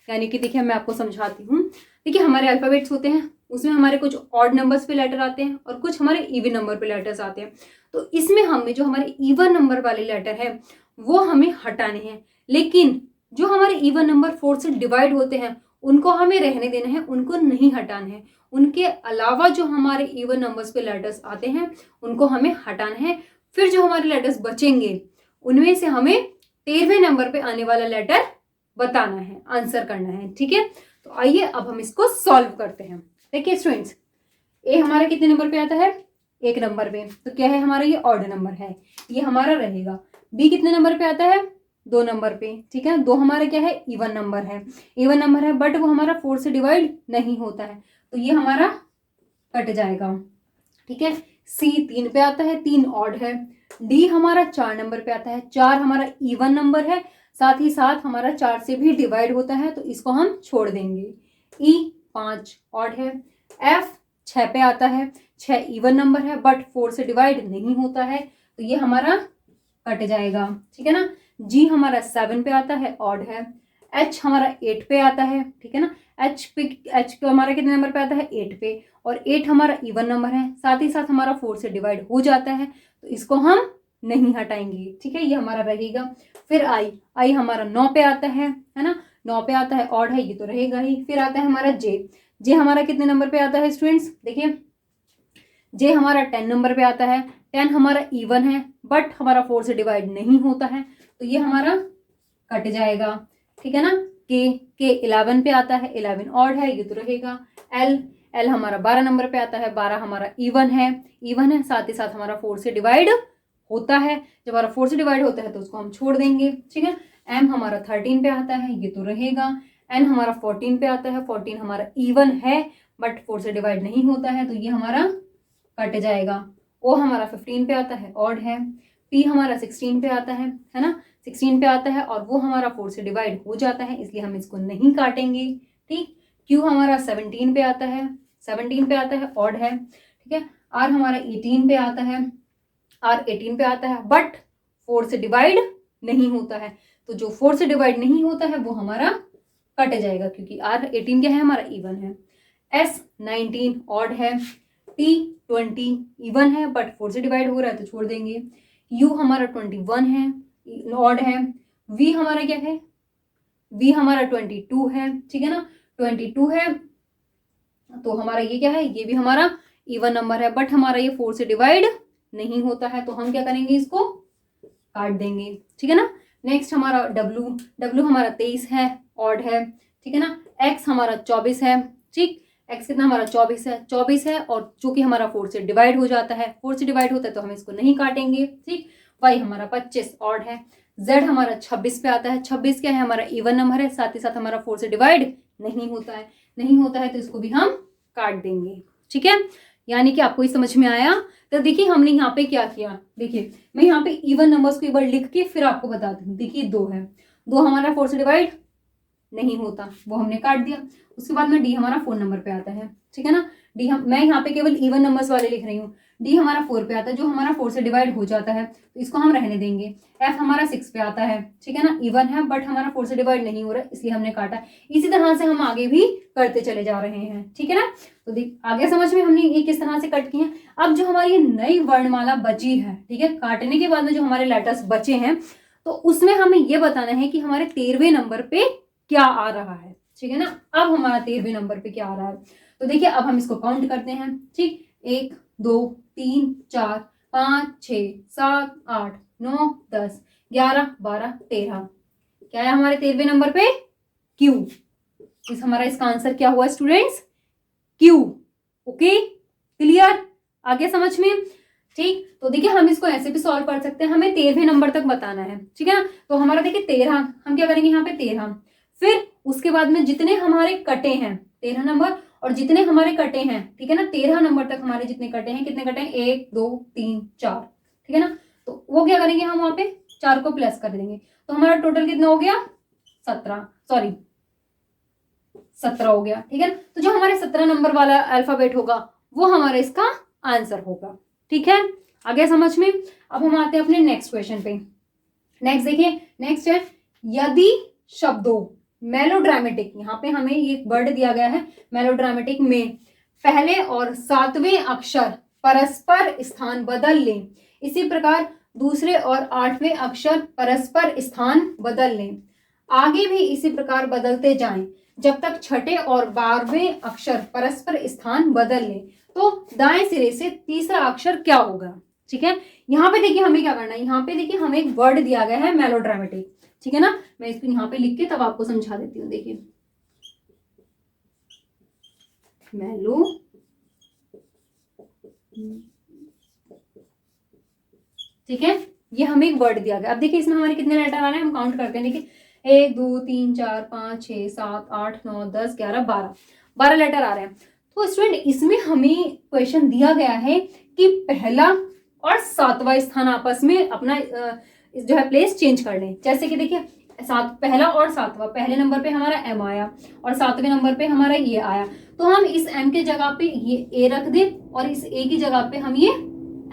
S1: यानी कि देखिए मैं आपको समझाती हूँ। देखिए हमारे अल्फाबेट्स होते हैं, उसमें हमारे कुछ ऑड नंबर्स पे लेटर आते हैं और कुछ हमारे इवन नंबर पे लेटर्स आते हैं। तो इसमें हमें जो हमारे इवन नंबर वाले लेटर है वो हमें हटाने हैं, लेकिन जो हमारे इवन नंबर 4 से डिवाइड होते हैं उनको हमें रहने देना है, उनको नहीं हटाना है। उनके अलावा जो हमारे इवन नंबर्स पे लेटर्स आते हैं उनको हमें हटाना है। फिर जो हमारे लेटर्स बचेंगे उनमें से हमें 13वें नंबर पे आने वाला लेटर बताना है, आंसर करना है। ठीक है, तो आइए अब हम इसको सॉल्व करते हैं। देखिए स्टूडेंट्स, ए हमारा कितने नंबर पे आता है, 1 नंबर पे, तो क्या है हमारा ये ऑड नंबर है, ये हमारा रहेगा। बी कितने नंबर पे आता है, 2 नंबर पे। ठीक है, 2 हमारा क्या है, इवन नंबर है, इवन नंबर है, बट वो हमारा 4 से डिवाइड नहीं होता है, तो ये हमारा कट जाएगा। ठीक है, सी 3 पे आता है, 3 ऑड है। डी हमारा 4 नंबर पे आता है, 4 हमारा इवन नंबर है, साथ ही साथ हमारा 4 से भी डिवाइड होता है, तो इसको हम छोड़ देंगे। ई 5 ऑड है। एफ 6 पे आता है, 6 इवन नंबर है बट 4 से डिवाइड नहीं होता है, तो ये हमारा कट जाएगा। ठीक है ना। जी हमारा 7 पे आता है, ऑड है। एच हमारा 8 पे आता है, ठीक है ना। एच हमारा कितने नंबर पे आता है, 8 पे, और 8 हमारा इवन नंबर है, साथ ही साथ हमारा 4 से डिवाइड हो जाता है, तो इसको हम नहीं हटाएंगे। ठीक है, ये हमारा रहेगा। फिर आई हमारा 9 पे आता है ना, 9 पे आता है, ऑड है, ये तो रहेगा ही। फिर आता है हमारा जे हमारा कितने नंबर पे आता है स्टूडेंट्स, देखिए जे हमारा 10 नंबर पे आता है, 10 हमारा इवन है बट हमारा 4 से डिवाइड नहीं होता है, तो ये हमारा कट जाएगा। ठीक है ना। के 11 पे आता है, 11 ऑड है, ये तो रहेगा। एल हमारा 12 नंबर पे आता है, 12 हमारा इवन है, साथ ही साथ हमारा 4 से डिवाइड होता है। जब हमारा 4 से डिवाइड होता है तो उसको हम छोड़ देंगे। ठीक है। एम हमारा 13 पे आता है, ये तो रहेगा। एन हमारा 14 पे आता है, 14 हमारा इवन है बट 4 से डिवाइड नहीं होता है, तो ये हमारा कट जाएगा। ओ हमारा 15 पे आता है, ऑड है। पी हमारा 16 पे आता है ना, 16 पे आता है और वो हमारा 4 से डिवाइड हो जाता है, इसलिए हम इसको नहीं काटेंगे। ठीक। क्यू हमारा 17 पे आता है, 17 पे आता है, ऑड है। ठीक है। आर हमारा 18 पे आता है, आर 18 पे आता है बट 4 से डिवाइड नहीं होता है, तो जो 4 से डिवाइड नहीं होता है वो हमारा कट जाएगा, क्योंकि आर 18 क्या है, हमारा इवन है। एस 19 ऑड है, T 20 इवन है बट 4 से डिवाइड हो रहा है तो छोड़ देंगे, U हमारा 21 है, ऑड है, V हमारा क्या है, V हमारा 22 है, ठीक है ना, 22 है तो हमारा ये क्या है, ये भी हमारा इवन नंबर है बट हमारा ये 4 से डिवाइड नहीं होता है, तो हम क्या करेंगे, इसको काट देंगे, ठीक है ना। नेक्स्ट हमारा W हमारा 23 है, ऑड है, ठीक है ना। X हमारा 24 है, ठीक, X कितना हमारा 24 है और जो कि हमारा 4 से डिवाइड हो जाता है, 4 से डिवाइड होता है तो हम इसको नहीं काटेंगे, ठीक। Y हमारा 25 ऑड है, Z हमारा 26 पे आता है, 26 क्या है, हमारा इवन नंबर है, साथ ही साथ हमारा 4 से डिवाइड नहीं होता है तो इसको भी हम काट देंगे, ठीक है। यानी कि आपको ये समझ में आया। तो देखिए हमने यहाँ पे क्या किया, देखिए मैं यहाँ पे इवन नंबर्स को एक बार लिख के फिर आपको बताती हूँ। देखिए 2 है, 2 हमारा 4 से डिवाइड नहीं होता, वो हमने काट दिया। उसके बाद में D हमारा 4 नंबर पे आता है, ठीक है ना। मैं यहाँ पे केवल इवन नंबर्स वाले लिख रही हूँ। D हमारा 4 पे आता है, जो हमारा 4 से डिवाइड हो जाता है तो इसको हम रहने देंगे। F हमारा 6 पे आता है, ठीक है ना, इवन है बट हमारा 4 से डिवाइड नहीं हो रहा है इसलिए हमने काटा। इसी तरह से हम आगे भी करते चले जा रहे हैं, ठीक है ना। तो देख आगे समझ में हमने ये किस तरह से कट किए हैं। अब जो हमारी नई वर्णमाला बची है, ठीक है, काटने के बाद में जो हमारे लेटर्स बचे हैं तो उसमें हमें ये बताना है कि हमारे 13वें नंबर पे क्या आ रहा है, ठीक है ना। अब हमारा 13वें नंबर पे क्या आ रहा है तो देखिए अब हम इसको काउंट करते हैं, ठीक। 1 2 3 4 5 6 7 8 9 10 11 12 13, क्या है हमारे 13वें नंबर पे, Q। हमारा इसका आंसर क्या हुआ स्टूडेंट्स, Q। ओके क्लियर, आगे समझ में, ठीक। तो देखिए हम इसको ऐसे भी सॉल्व कर सकते हैं, हमें 13वें नंबर तक बताना है, ठीक है ना। तो हमारा देखिए 13, हम क्या करेंगे यहाँ पे 13, फिर उसके बाद में जितने हमारे कटे हैं 13 नंबर और जितने हमारे कटे हैं, ठीक है ना, 13 नंबर तक हमारे जितने कटे हैं, कितने कटे हैं, 1 2 3 4, ठीक है ना। तो वो क्या करेंगे हम वहां पे 4 को प्लस कर देंगे तो हमारा टोटल कितना हो गया, 17 हो गया, ठीक है ना। तो जो हमारे 17 नंबर वाला अल्फाबेट होगा वो हमारा इसका आंसर होगा, ठीक है, आगे समझ में। अब हम आते हैं अपने नेक्स्ट क्वेश्चन पे। नेक्स्ट देखिए, नेक्स्ट है यदि शब्दों मेलोड्रामेटिक, यहाँ पे हमें ये वर्ड दिया गया है मेलोड्रामेटिक में पहले और 7वें अक्षर परस्पर स्थान बदल लें, इसी प्रकार दूसरे और 8वें अक्षर परस्पर स्थान बदल लें, आगे भी इसी प्रकार बदलते जाएं जब तक छठे और 12वें अक्षर परस्पर स्थान बदल लें, तो दाएं सिरे से तीसरा अक्षर क्या होगा, ठीक है। यहाँ पे देखिए हमें क्या करना है, यहाँ पे देखिए हमें एक वर्ड दिया गया है मेलोड्रामेटिक, ठीक है ना। मैं इसको यहाँ पे लिख के तब आपको समझा देती हूँ। देखिए मेलो, ठीक है, ये हमें एक वर्ड दिया गया। अब देखिए इसमें हमारे कितने लेटर आ रहे हैं, हम काउंट करते हैं। देखिए 1 2 3 4 5 6 7 8 9 10 11 12 लेटर आ रहे हैं। तो स्टूडेंट इसमें हमें क्वेश्चन दिया गया है कि पहला और 7वां स्थान आपस में अपना जो है प्लेस चेंज कर लें। जैसे कि देखिए पहला और 7वां, पहले नंबर पे हमारा M आया और 7वें नंबर पे हमारा ये आया, तो हम इस M के जगह पे ये A रख दें और इस A की जगह पे हम ये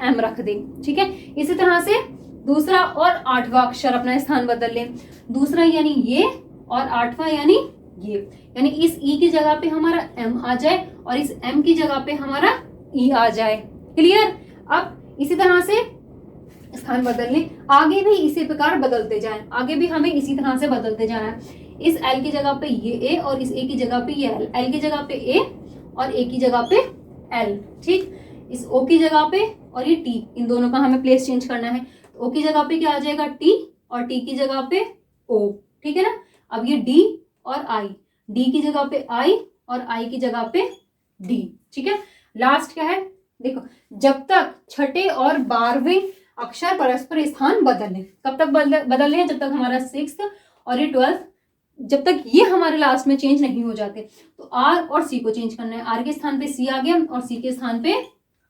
S1: M रख दें, ठीक है। इसी तरह से दूसरा और 8वां अक्षर अपना स्थान बदल लें, दूसरा यानी ये और 8वां यानी ये, यानी इस E की जगह पे हमारा M आ जाए और इस M की जगह पे हमारा E आ जाए, क्लियर। अब इसी तरह से स्थान बदल लें, आगे भी इसी प्रकार बदलते जाएं, आगे भी हमें इसी तरह से बदलते जाना है। इस L की जगह पे ये A और इस A की जगह पे ये L, L की जगह पे A और A की जगह पे L, ठीक। इस O की जगह पे और ये T, इन दोनों का हमें प्लेस चेंज करना है। तो O की जगह पे क्या आ जाएगा T और T की जगह पे O, ठीक है ना। अब ये D और I, D की जगह पे I और I की जगह पे D, ठीक है। लास्ट क्या है, देखो जब तक छठे और 12वें अक्षर परस्पर स्थान बदल लें, कब तक बदल लें, जब तक हमारा 6th और ये 12th, जब तक ये हमारे लास्ट में चेंज नहीं हो जाते। तो R और C को चेंज करना है, R के स्थान पे C आ गया और C के स्थान पे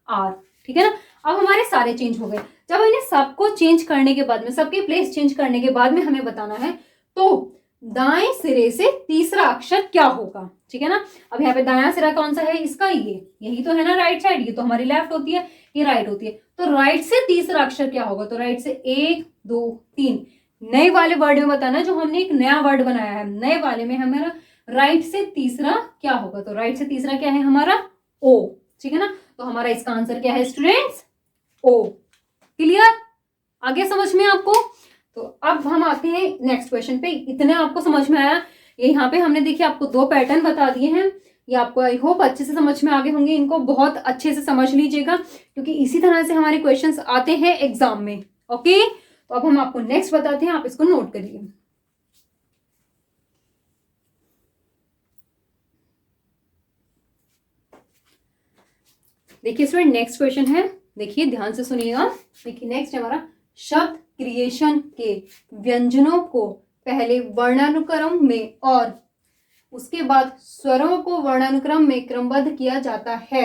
S1: R, ठीक है ना। अब हमारे सारे चेंज हो गए। जब इन्हें सबको चेंज करने के बाद में, सबके प्लेस चेंज करने के बाद में हमें बताना है तो दाएं सिरे से तीसरा अक्षर क्या होगा, ठीक है ना। अब यहाँ पे दायां सिरा कौन सा है इसका, ये यही तो है ना राइट साइड, ये तो हमारी लेफ्ट होती है, ये राइट होती है। तो राइट से तीसरा अक्षर क्या होगा, तो राइट से 1 2 3, नए वाले वर्ड में बताना, जो हमने एक नया वर्ड बनाया है, नए वाले में हमारा राइट से तीसरा क्या होगा, तो राइट से तीसरा क्या है हमारा ओ, ठीक है ना। तो हमारा इसका आंसर क्या है स्टूडेंट्स, ओ। क्लियर, आगे समझ में आपको। तो अब हम आते हैं नेक्स्ट क्वेश्चन पे। इतने आपको समझ में आया, ये यहाँ पे हमने देखिए आपको 2 पैटर्न बता दिए हैं, ये आपको आई होप अच्छे से समझ में आगे होंगे। इनको बहुत अच्छे से समझ लीजिएगा क्योंकि इसी तरह से हमारे क्वेश्चंस आते हैं एग्जाम में। ओके, तो अब हम आपको नेक्स्ट बताते हैं, आप इसको नोट करिए। देखिए स्टूडेंट नेक्स्ट क्वेश्चन है, देखिए ध्यान से सुनिएगा। देखिए नेक्स्ट है हमारा, शब्द क्रिएशन के व्यंजनों को पहले वर्णानुक्रम में और उसके बाद स्वरों को वर्णानुक्रम में क्रमबद्ध किया जाता है।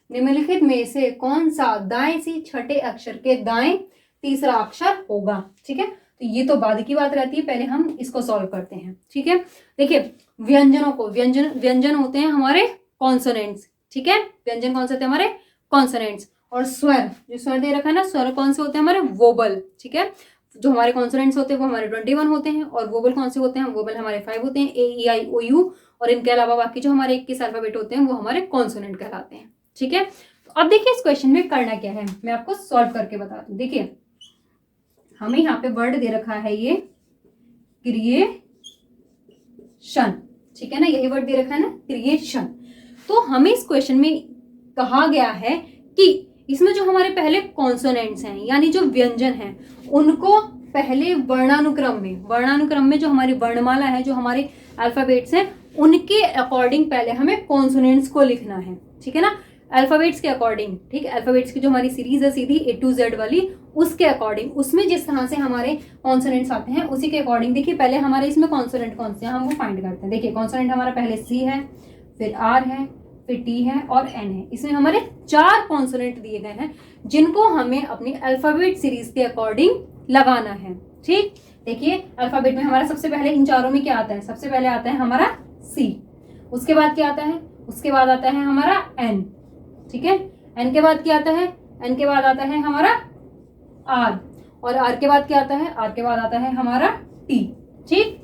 S1: निम्नलिखित में से कौन सा दाएं से छठे अक्षर के दाएं तीसरा अक्षर होगा। ठीक है, तो ये तो बाद की बात रहती है, पहले हम इसको सॉल्व करते हैं। ठीक है, देखिए व्यंजनों को, व्यंजन होते हैं हमारे कॉन्सोनेंट्स। ठीक है, व्यंजन कौन से होते हैं हमारे कॉन्सोनेंट्स। और स्वर, जो स्वर दे रखा है ना, स्वर कौन से होते हैं हमारे वोबल। ठीक है, जो हमारे कॉन्सोनेंट्स होते हैं वो हमारे 21 होते हैं, और वोबल कौन से होते हैं, वोबल हमारे 5 होते हैं, ए ई आई ओ यू। और इनके अलावा बाकी जो हमारे 21 अल्फाबेट होते हैं वो हमारे कॉन्सोनेंट कहलाते हैं। ठीक है, तो अब देखिए इस क्वेश्चन में करना क्या है, मैं आपको सॉल्व करके बता दूं। देखिए हमें यहाँ पे वर्ड दे रखा है ये क्रिएशन। ठीक है ना, यही वर्ड दे रखा है ना, क्रिएशन। तो हमें इस क्वेश्चन में कहा गया है कि इसमें जो हमारे पहले कॉन्सोनेंट्स हैं यानी जो व्यंजन हैं उनको पहले वर्णानुक्रम में जो हमारी वर्णमाला है, जो हमारे अल्फाबेट्स हैं उनके अकॉर्डिंग पहले हमें कॉन्सोनेंट्स को लिखना है। ठीक है ना, अल्फाबेट्स के अकॉर्डिंग। ठीक है, अल्फाबेट्स की जो हमारी सीरीज है सीधी A to Z वाली, उसके अकॉर्डिंग, उसमें जिस तरह से हमारे कॉन्सोनेंट्स आते हैं उसी के अकॉर्डिंग। देखिए पहले हमारे इसमें कॉन्सोनेंट कौन से हैं हम वो फाइंड करते हैं। देखिए कॉन्सोनेंट हमारा पहले C है, फिर R है, फिर T है और N है। इसमें हमारे 4 कॉन्सोनेंट दिए गए हैं जिनको हमें अपनी अल्फाबेट सीरीज के अकॉर्डिंग लगाना है। ठीक, देखिए अल्फाबेट में हमारा सबसे पहले इन चारों में क्या आता है, सबसे पहले आता है हमारा C, उसके बाद क्या आता है, उसके बाद आता है हमारा N। ठीक है, N के बाद क्या आता है, N के बाद आता है हमारा R, और R के बाद क्या आता है, R के बाद आता है हमारा T। ठीक,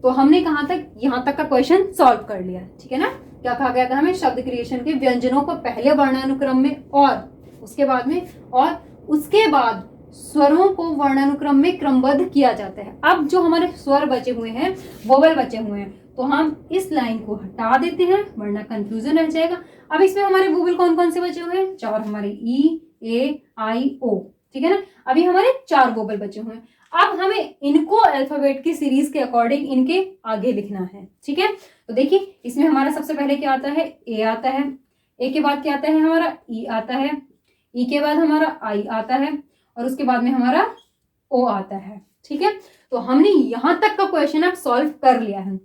S1: तो हमने कहाँ तक, यहाँ तक का क्वेश्चन सॉल्व कर लिया। ठीक है ना, क्या कहा गया था हमें, शब्द क्रिएशन के व्यंजनों को पहले वर्णानुक्रम में और उसके बाद स्वरों को वर्णानुक्रम में क्रमबद्ध किया जाता है। अब जो हमारे स्वर बचे हुए हैं, वोवल बचे हुए हैं, तो हम इस लाइन को हटा देते हैं वरना कंफ्यूजन रह जाएगा। अब इसमें हमारे वोवल कौन कौन से बचे हुए हैं, 4 हमारे ई ए आई ओ। ठीक है ना, अभी हमारे 4 वोवल बचे हुए हैं। अब हमें इनको अल्फाबेट की सीरीज के अकॉर्डिंग इनके आगे लिखना है। ठीक है, तो देखिए इसमें हमारा सबसे पहले क्या आता है, ए आता है, ए के बाद क्या आता है हमारा ई आता है, ई के बाद हमारा आई आता है, और उसके बाद में हमारा ओ आता है। ठीक है, तो हमने यहां तक का क्वेश्चन अब सॉल्व कर लिया है।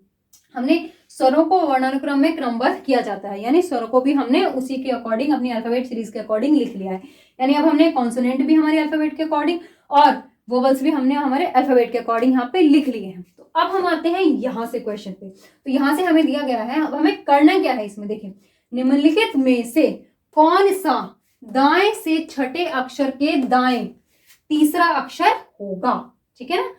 S1: हमने स्वरों को वर्णानुक्रम में क्रमबद्ध किया जाता है, यानी स्वरों को भी हमने उसी के अकॉर्डिंग अपनी अल्फाबेट सीरीज के अकॉर्डिंग लिख लिया है। यानी अब हमने कॉन्सोनेंट भी हमारे अल्फाबेट के अकॉर्डिंग और वोवल्स भी हमने हमारे अल्फाबेट के अकॉर्डिंग यहाँ पे लिख लिए हैं। तो अब हम आते हैं यहाँ से क्वेश्चन पे। तो यहाँ से हमें दिया गया है, अब हमें करना क्या है इसमें, देखिए निम्नलिखित में से कौन सा दाएं से छठे अक्षर के दाएं तीसरा अक्षर होगा। ठीक है ना,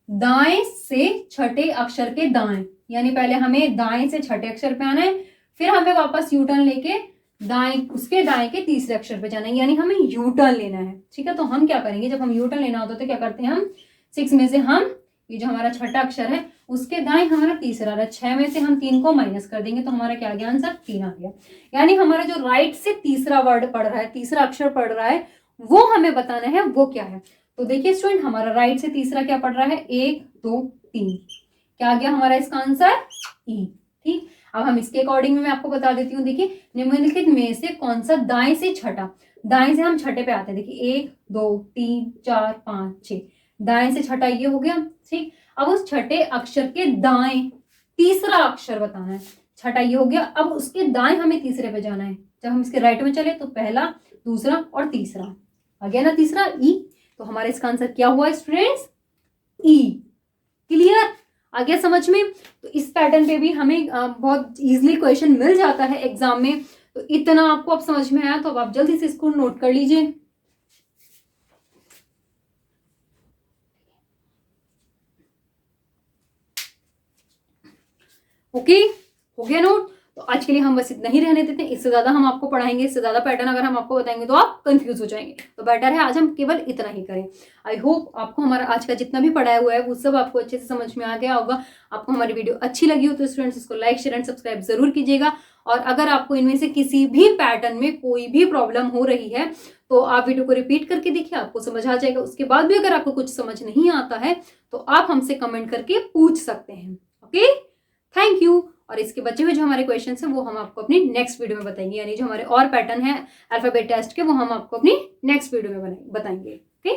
S1: दाएं से छठे अक्षर के दाएं, यानी पहले हमें दाएं से छठे अक्षर पे आना है, फिर हमें वापस यू टर्न लेके दाएं, उसके दाएं के तीसरे अक्षर पे जाना है, यानी हमें यू टर्न लेना है। ठीक है, तो हम क्या करेंगे, जब हम यू टर्न लेना होता है तो क्या करते हैं, हम 6 में से हम ये जो हमारा छठा अक्षर है उसके दाएं हमारा तीसरा रहा, 6 में से हम 3 को माइनस कर देंगे तो हमारा क्या आ गया आंसर, 3 आ गया। यानी हमारा जो राइट से तीसरा वर्ड पढ़ रहा है, तीसरा अक्षर पढ़ रहा है, वो हमें बताना है वो क्या है। तो देखिए स्टूडेंट, हमारा राइट से तीसरा क्या पढ़ रहा है, 1 2 3, क्या आ गया हमारा इसका आंसर, ई। ठीक, अब हम इसके अकॉर्डिंग में मैं आपको बता देती हूँ। देखिए निम्नलिखित में से कौन सा दाएं से छठा, दाएं से हम छठे पे आते हैं। देखिए 1 2 3 4 5 6, दाएं से छठा ये हो गया। ठीक, अब उस छठे अक्षर के दाएं तीसरा अक्षर बताना है। छठा ये हो गया, अब उसके दाएं हमें तीसरे पे जाना है। जब हम इसके राइट में चले तो पहला, दूसरा और तीसरा आ गया ना, तीसरा ई। तो हमारा इसका आंसर क्या हुआ स्टूडेंट्स, ई। क्लियर, आ गया समझ में। तो इस पैटर्न पे भी हमें बहुत इजीली क्वेश्चन मिल जाता है एग्जाम में। तो इतना आपको अब समझ में आया, तो अब आप जल्दी से इसको नोट कर लीजिए। ओके, हो गया नोट? तो आज के लिए हम बस इतना ही रहने देते हैं। इससे ज़्यादा हम आपको पढ़ाएंगे, इससे ज़्यादा पैटर्न अगर हम आपको बताएंगे तो आप कंफ्यूज हो जाएंगे। तो बेटर है आज हम केवल इतना ही करें। आई होप आपको हमारा आज का जितना भी पढ़ाया हुआ है वो सब आपको अच्छे से समझ में आ गया होगा। आपको हमारी वीडियो अच्छी लगी हो तो स्टूडेंट्स इसको लाइक, शेयर एंड सब्सक्राइब जरूर कीजिएगा। और अगर आपको इनमें से किसी भी पैटर्न में कोई भी प्रॉब्लम हो रही है तो आप वीडियो को रिपीट करके देखिए, आपको समझ आ जाएगा। उसके बाद भी अगर आपको कुछ समझ नहीं आता है तो आप हमसे कमेंट करके पूछ सकते हैं। Okay, thank you. और इसके बचे हुए जो हमारे क्वेश्चन हैं वो हम आपको अपनी नेक्स्ट वीडियो में बताएंगे, यानी जो हमारे और पैटर्न है अल्फाबेट टेस्ट के वो हम आपको अपनी नेक्स्ट वीडियो में बताएंगे। ओके।